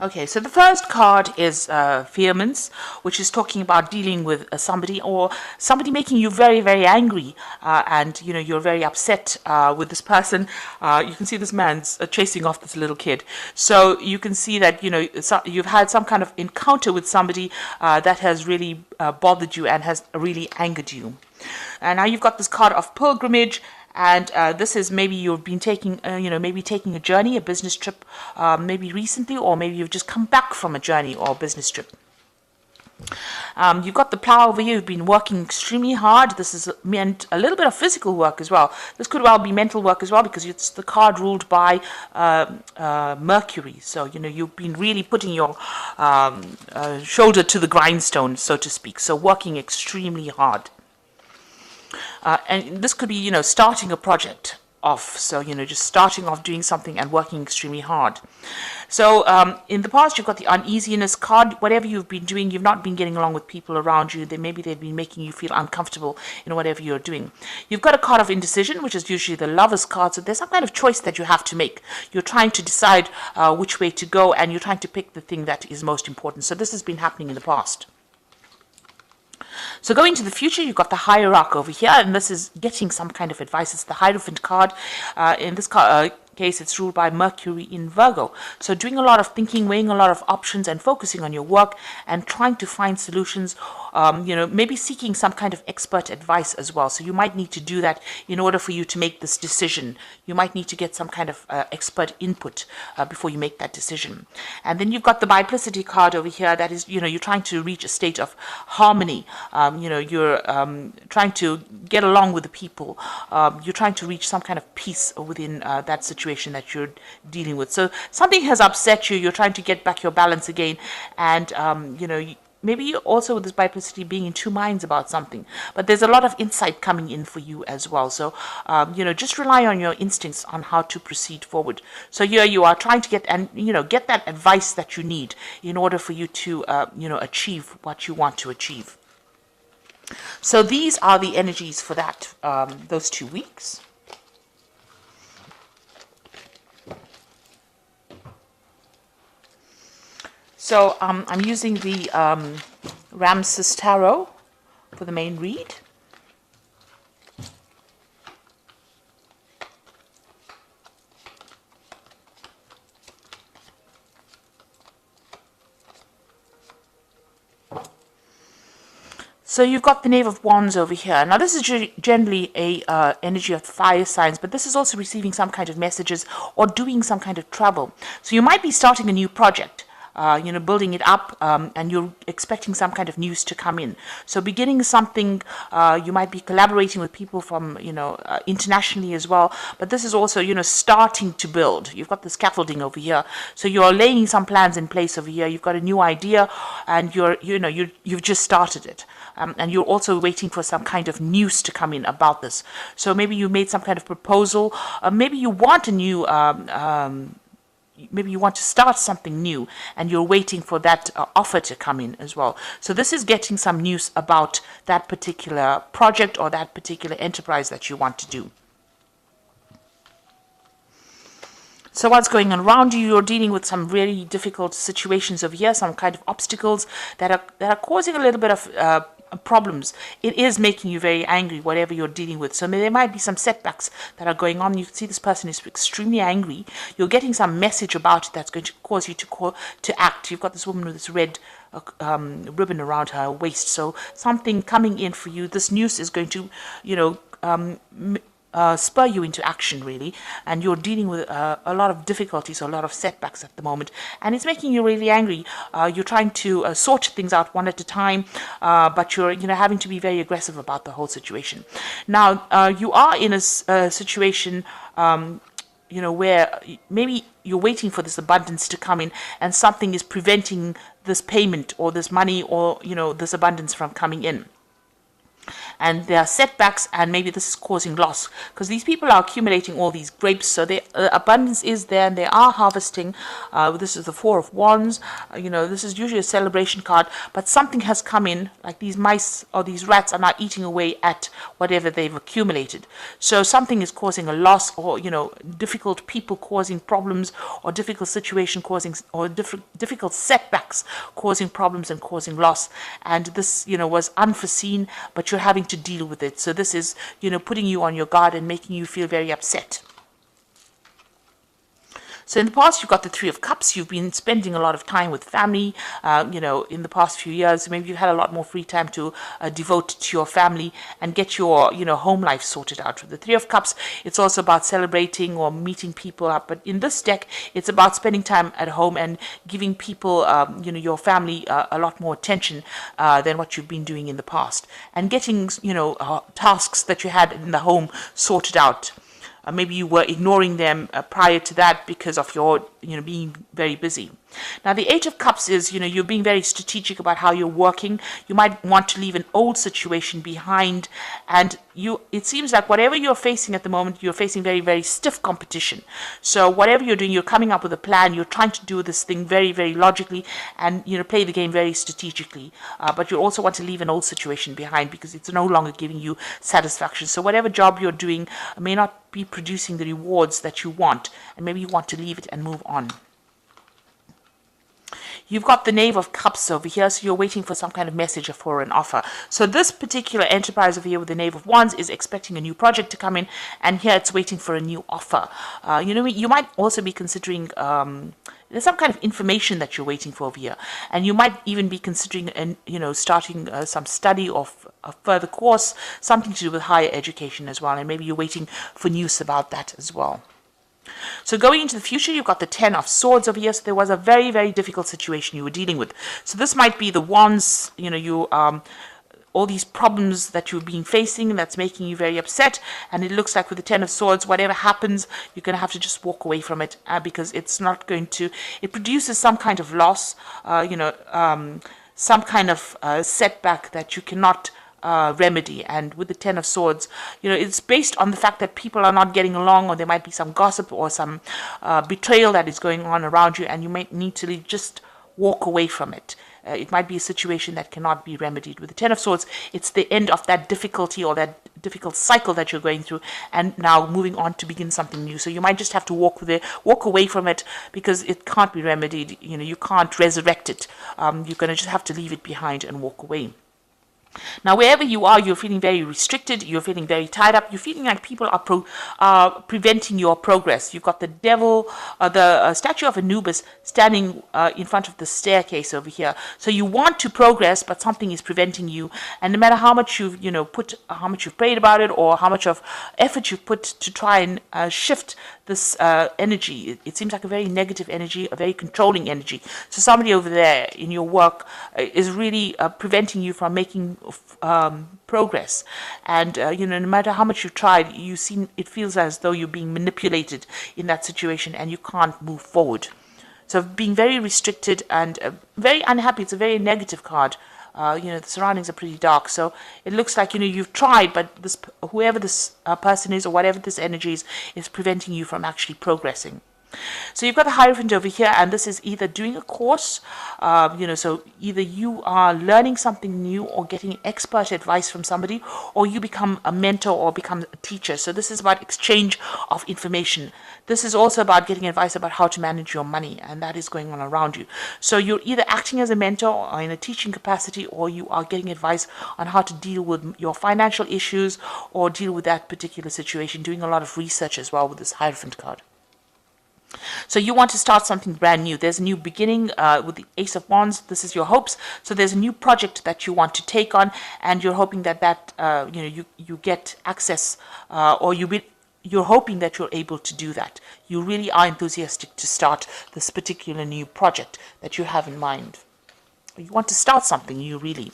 Okay, so the first card is vehemence, which is talking about dealing with somebody or somebody making you very, very angry, and you know you're very upset with this person. You can see this man's chasing off this little kid, so you can see that you've had some kind of encounter with somebody that has really bothered you and has really angered you. And now you've got this card of pilgrimage. And this is maybe you've been taking, maybe taking a journey, a business trip, maybe recently, or maybe you've just come back from a journey or a business trip. You've got the plow over here. You've been working extremely hard. This is meant a little bit of physical work as well. This could well be mental work as well, because it's the card ruled by Mercury. So, you've been really putting your shoulder to the grindstone, so to speak. So working extremely hard. And this could be, starting a project off. So, just starting off doing something and working extremely hard. So, in the past, you've got the uneasiness card. Whatever you've been doing, you've not been getting along with people around you. Maybe they've been making you feel uncomfortable in whatever you're doing. You've got a card of indecision, which is usually the lover's card. So there's some kind of choice that you have to make. You're trying to decide which way to go, and you're trying to pick the thing that is most important. So this has been happening in the past. So going to the future, you've got the hierarch over here, and this is getting some kind of advice. It's the Hierophant card. In this case, it's ruled by Mercury in Virgo. So doing a lot of thinking, weighing a lot of options, and focusing on your work and trying to find solutions. Maybe seeking some kind of expert advice as well. So you might need to do that in order for you to make this decision. You might need to get some kind of expert input before you make that decision. And then you've got the biplicity card over here. That is, you're trying to reach a state of harmony. You're trying to get along with the people. You're trying to reach some kind of peace within that situation that you're dealing with. So something has upset you. You're trying to get back your balance again. And, maybe also with this biplicity being in two minds about something, but there's a lot of insight coming in for you as well. So, just rely on your instincts on how to proceed forward. So here you are trying to get that advice that you need in order for you to, achieve what you want to achieve. So these are the energies for that, those 2 weeks. So I'm using the Ramses Tarot for the main read. So you've got the Knave of Wands over here. Now this is generally a energy of fire signs, but this is also receiving some kind of messages or doing some kind of travel. So you might be starting a new project. Building it up, and you're expecting some kind of news to come in. So beginning something, you might be collaborating with people from, internationally as well. But this is also, starting to build. You've got the scaffolding over here. So you're laying some plans in place over here. You've got a new idea, and you've just started it. And you're also waiting for some kind of news to come in about this. So maybe you made some kind of proposal. Maybe you want a new maybe you want to start something new and you're waiting for that offer to come in as well. So this is getting some news about that particular project or that particular enterprise that you want to do. So what's going on around you? You're dealing with some really difficult situations over here, some kind of obstacles that are causing a little bit of problems. It is making you very angry, whatever you're dealing with. So there might be some setbacks that are going on. You can see this person is extremely angry. You're getting some message about it that's going to cause you to act. You've got this woman with this red ribbon around her waist. So something coming in for you. This news is going to, spur you into action, really, and you're dealing with a lot of difficulties, a lot of setbacks at the moment, and it's making you really angry. You're trying to sort things out one at a time, but you're having to be very aggressive about the whole situation. Now you are in a situation where maybe you're waiting for this abundance to come in, and something is preventing this payment or this money or this abundance from coming in. and there are setbacks, and maybe this is causing loss because these people are accumulating all these grapes. So the abundance is there, and they are harvesting. This is the Four of Wands. This is usually a celebration card, but something has come in, like these mice or these rats are now eating away at whatever they've accumulated. So something is causing a loss, or difficult people causing problems, or difficult situation causing, or difficult setbacks causing problems and causing loss. And this was unforeseen, but you're having to deal with it. So this is putting you on your guard and making you feel very upset. So in the past, you've got the Three of Cups. You've been spending a lot of time with family, in the past few years. Maybe you've had a lot more free time to devote to your family and get your, home life sorted out. With the Three of Cups, it's also about celebrating or meeting people up. But in this deck, it's about spending time at home and giving people, your family a lot more attention than what you've been doing in the past. And getting, tasks that you had in the home sorted out. Maybe you were ignoring them prior to that because of your, being very busy. Now, the Eight of Cups is, you're being very strategic about how you're working. You might want to leave an old situation behind, and it seems like whatever you're facing at the moment, you're facing very, very stiff competition. So whatever you're doing, you're coming up with a plan. You're trying to do this thing very, very logically and, play the game very strategically. But you also want to leave an old situation behind because it's no longer giving you satisfaction. So whatever job you're doing may not be producing the rewards that you want, and maybe you want to leave it and move on. You've got the Knave of Cups over here, so you're waiting for some kind of message or for an offer. So this particular enterprise over here with the Knave of Wands is expecting a new project to come in, and here it's waiting for a new offer. You might also be considering there's some kind of information that you're waiting for over here, and you might even be considering, starting some study of a further course, something to do with higher education as well, and maybe you're waiting for news about that as well. So going into the future, you've got the Ten of Swords over here. So there was a very, very difficult situation you were dealing with. So this might be the Wands, all these problems that you've been facing that's making you very upset. And it looks like with the Ten of Swords, whatever happens, you're going to have to just walk away from it because it's not going to, it produces some kind of loss, some kind of setback that you cannot remedy. And with the Ten of Swords, it's based on the fact that people are not getting along, or there might be some gossip or some betrayal that is going on around you, and you might need to just walk away from it. It might be a situation that cannot be remedied. With the Ten of Swords, it's the end of that difficulty or that difficult cycle that you're going through, and now moving on to begin something new. So you might just have to walk away from it because it can't be remedied. You can't resurrect it. You're going to just have to leave it behind and walk away. Now, wherever you are, you're feeling very restricted, you're feeling very tied up, you're feeling like people are preventing your progress. You've got the devil, the statue of Anubis standing in front of the staircase over here. So you want to progress, but something is preventing you. And no matter how much you've, how much you've prayed about it, or how much of effort you've put to try and shift this energy, it seems like a very negative energy, a very controlling energy. So somebody over there in your work is really preventing you from making progress. And no matter how much you've tried, it feels as though you're being manipulated in that situation, and you can't move forward. So being very restricted and very unhappy. It's a very negative card. The surroundings are pretty dark, so it looks like you've tried, but whoever this person is, or whatever this energy is preventing you from actually progressing. So you've got the Hierophant over here, and this is either doing a course, so either you are learning something new or getting expert advice from somebody, or you become a mentor or become a teacher. So this is about exchange of information. This is also about getting advice about how to manage your money, and that is going on around you. So you're either acting as a mentor or in a teaching capacity, or you are getting advice on how to deal with your financial issues or deal with that particular situation, doing a lot of research as well with this Hierophant card. So you want to start something brand new. There's a new beginning with the Ace of Wands. This is your hopes. So there's a new project that you want to take on, and you're hoping that you get access, or you're hoping that you're able to do that. You really are enthusiastic to start this particular new project that you have in mind. You want to start something new, really.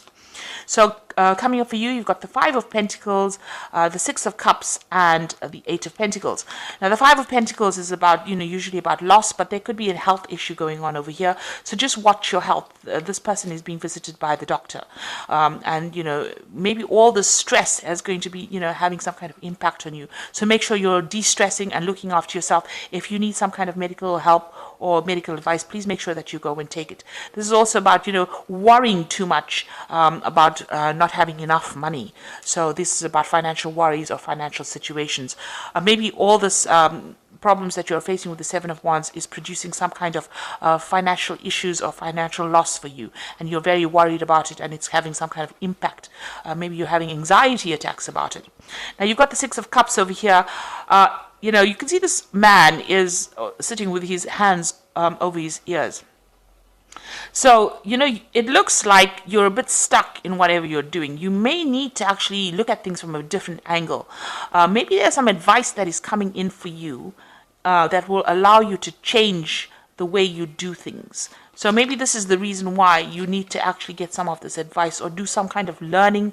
So coming up for you, you've got the Five of Pentacles, the Six of Cups, and the Eight of Pentacles. Now, the Five of Pentacles is about, usually about loss, but there could be a health issue going on over here. So just watch your health. This person is being visited by the doctor. And, maybe all the stress is going to be, having some kind of impact on you. So make sure you're de-stressing and looking after yourself. If you need some kind of medical help or medical advice, please make sure that you go and take it. This is also about, worrying too much about not having enough money. So this is about financial worries or financial situations. Maybe all this problems that you're facing with the Seven of Wands is producing some kind of financial issues or financial loss for you, and you're very worried about it, and it's having some kind of impact. Maybe you're having anxiety attacks about it. Now, you've got the Six of Cups over here. You can see this man is sitting with his hands over his ears. So, it looks like you're a bit stuck in whatever you're doing. You may need to actually look at things from a different angle. Maybe there's some advice that is coming in for you that will allow you to change the way you do things. So maybe this is the reason why you need to actually get some of this advice or do some kind of learning,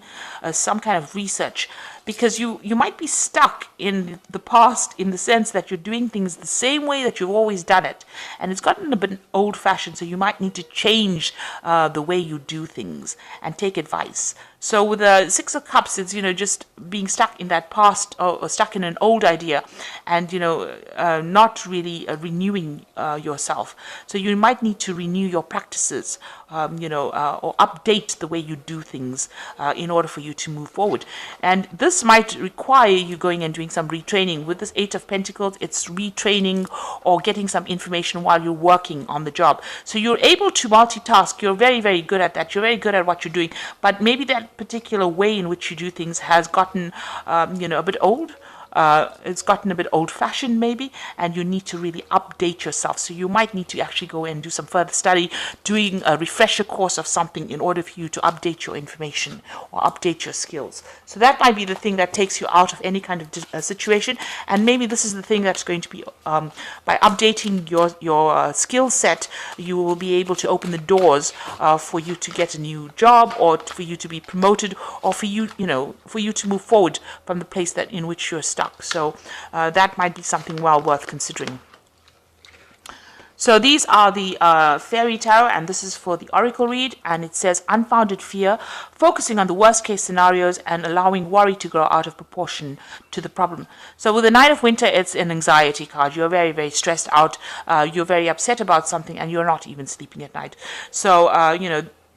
some kind of research, because you might be stuck in the past in the sense that you're doing things the same way that you've always done it, and it's gotten a bit old-fashioned, so you might need to change the way you do things and take advice. So with the Six of Cups, it's, just being stuck in that past or stuck in an old idea and, not really renewing yourself. So you might need to renew your practices, or update the way you do things in order for you to move forward. And this might require you going and doing some retraining. With this Eight of Pentacles, it's retraining or getting some information while you're working on the job. So you're able to multitask. You're very, very good at that. You're very good at what you're doing. But maybe that particular way in which you do things has gotten, a bit old. It's gotten a bit old-fashioned maybe, and you need to really update yourself. So you might need to actually go and do some further study, doing a refresher course of something in order for you to update your information or update your skills. So that might be the thing that takes you out of any kind of situation, and maybe this is the thing that's going to be, by updating your skill set, you will be able to open the doors for you to get a new job, or for you to be promoted, or for you, for you to move forward from the place that in which you're stuck. So that might be something well worth considering. So these are the Fairy Tarot, and this is for the Oracle read, and it says unfounded fear, focusing on the worst case scenarios and allowing worry to grow out of proportion to the problem. So with the Nine of Winter, it's an anxiety card. You're very, very stressed out. You're very upset about something, and you're not even sleeping at night. So,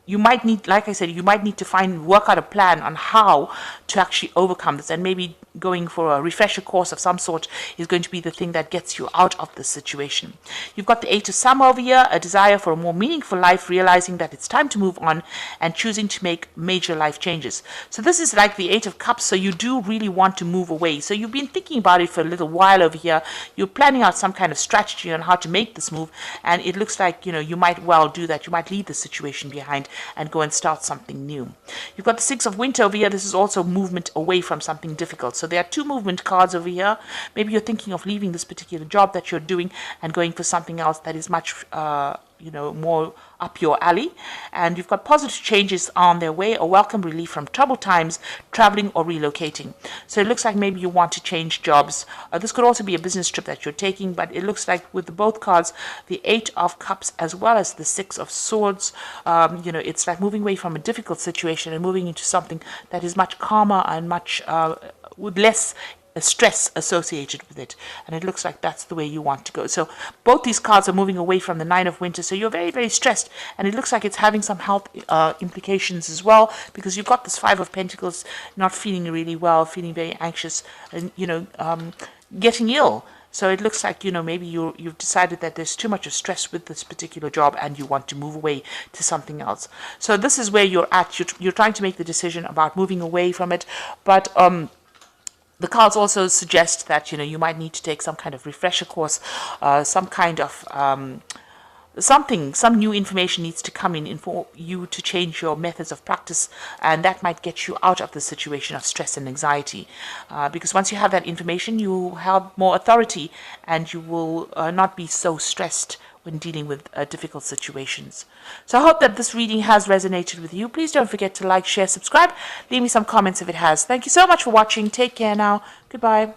you might need, like I said, you might need to work out a plan on how to actually overcome this, and maybe going for a refresher course of some sort is going to be the thing that gets you out of this situation. You've got the Eight of Summer over here, a desire for a more meaningful life, realizing that it's time to move on and choosing to make major life changes. So this is like the Eight of Cups, so you do really want to move away. So you've been thinking about it for a little while over here. You're planning out some kind of strategy on how to make this move, and it looks like, you might well do that. You might leave the situation behind and go and start something new. You've got the Six of Winter over here. This is also movement away from something difficult. So there are two movement cards over here. Maybe you're thinking of leaving this particular job that you're doing and going for something else that is much more up your alley. And you've got positive changes on their way, a welcome relief from troubled times, traveling or relocating. So it looks like maybe you want to change jobs. This could also be a business trip that you're taking, but it looks like with both cards, the Eight of Cups as well as the Six of Swords, it's like moving away from a difficult situation and moving into something that is much calmer and much with less stress associated with it, and it looks like that's the way you want to go. So both these cards are moving away from the Nine of Winter, so you're very, very stressed, and it looks like it's having some health implications as well, because you've got this Five of Pentacles, not feeling really well, feeling very anxious, and getting ill. So it looks like, maybe you've decided that there's too much of stress with this particular job and you want to move away to something else. So this is where you're at. You're trying to make the decision about moving away from it, but the cards also suggest that, you might need to take some kind of refresher course, some kind of some new information needs to come in for you to change your methods of practice, and that might get you out of the situation of stress and anxiety. Because once you have that information, you have more authority and you will not be so stressed when dealing with difficult situations. So I hope that this reading has resonated with you. Please don't forget to like, share, subscribe. Leave me some comments if it has. Thank you so much for watching. Take care now. Goodbye.